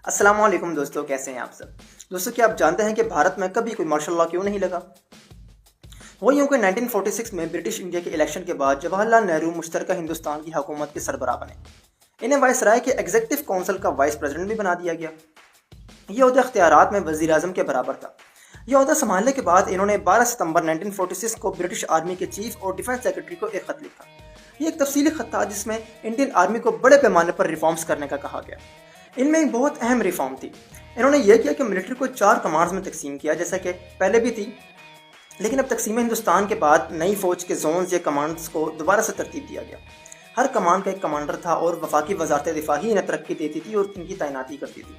السلام علیکم دوستوں، کیسے ہیں آپ سب؟ دوستوں، کیا آپ جانتے ہیں کہ بھارت میں کبھی کوئی مارشل لاء کیوں نہیں لگا؟ وہ یوں کہ 1946 میں برٹش انڈیا کے الیکشن کے بعد جواہر لال نہرو مشترکہ ہندوستان کی حکومت کے سربراہ بنے۔ انہیں وائس رائے کے ایگزیکٹو کونسل کا وائس پریزیڈنٹ بھی بنا دیا گیا۔ یہ عہدہ اختیارات میں وزیر اعظم کے برابر تھا۔ یہ عہدہ سنبھالنے کے بعد انہوں نے 12 ستمبر 1946 کو برٹش آرمی کے چیف اور ڈیفنس سیکرٹری کو ایک خط لکھا۔ یہ ایک تفصیلی خط تھا جس میں انڈین آرمی کو بڑے پیمانے پر ریفارمز کرنے کا کہا گیا۔ ان میں ایک بہت اہم ریفارم تھی۔ انہوں نے یہ کیا کہ ملٹری کو 4 کمانڈز میں تقسیم کیا، جیسا کہ پہلے بھی تھی، لیکن اب تقسیم ہندوستان کے بعد نئی فوج کے زونز یا کمانڈز کو دوبارہ سے ترتیب دیا گیا۔ ہر کمانڈ کا ایک کمانڈر تھا اور وفاقی وزارت دفاع ہی انہیں ترقی دیتی تھی اور ان کی تعیناتی کرتی تھی۔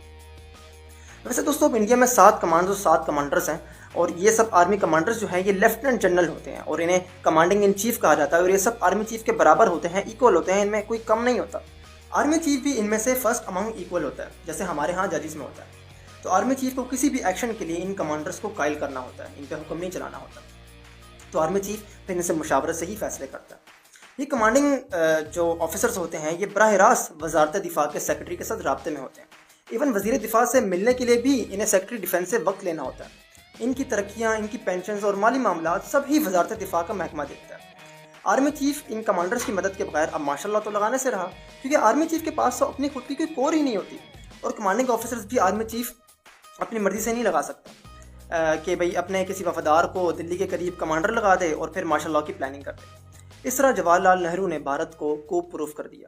ویسے دوستوں، اب انڈیا میں 7 کمانڈز اور 7 کمانڈرز ہیں، اور یہ سب آرمی کمانڈرز جو ہیں یہ لیفٹیننٹ جنرل ہوتے ہیں اور انہیں کمانڈنگ ان چیف کہا جاتا ہے، اور یہ سب آرمی چیف کے برابر ہوتے ہیں، ایکول ہوتے ہیں، ان میں کوئی کم نہیں ہوتا۔ آرمی چیف بھی ان میں سے فرسٹ امنگ ایکول ہوتا ہے، جیسے ہمارے ہاں ججز میں ہوتا ہے۔ تو آرمی چیف کو کسی بھی ایکشن کے لیے ان کمانڈرز کو قائل کرنا ہوتا ہے، ان پہ حکم نہیں چلانا ہوتا۔ تو آرمی چیف پھر ان سے مشاورت سے ہی فیصلے کرتا ہے۔ یہ کمانڈنگ جو آفیسرز ہوتے ہیں یہ براہ راست وزارت دفاع کے سیکرٹری کے ساتھ رابطے میں ہوتے ہیں۔ ایون وزیر دفاع سے ملنے کے لیے بھی انہیں سیکرٹری ڈیفنس سے وقت لینا ہوتا ہے۔ ان کی ترقیاں، ان کی پینشنز اور مالی معاملات سب ہی وزارت دفاع کا محکمہ دیکھتا ہے۔ آرمی چیف ان کمانڈرز کی مدد کے بغیر اب ماشاء اللہ تو لگانے سے رہا، کیونکہ آرمی چیف کے پاس تو اپنی خود کی کوئی کور ہی نہیں ہوتی، اور کمانڈنگ آفیسرز بھی آرمی چیف اپنی مرضی سے نہیں لگا سکتا کہ بھئی اپنے کسی وفادار کو دلی کے قریب کمانڈر لگا دے اور پھر مارشل لاء کی پلاننگ کر دے۔ اس طرح جواہر لال نہرو نے بھارت کو کوپ پروف کر دیا۔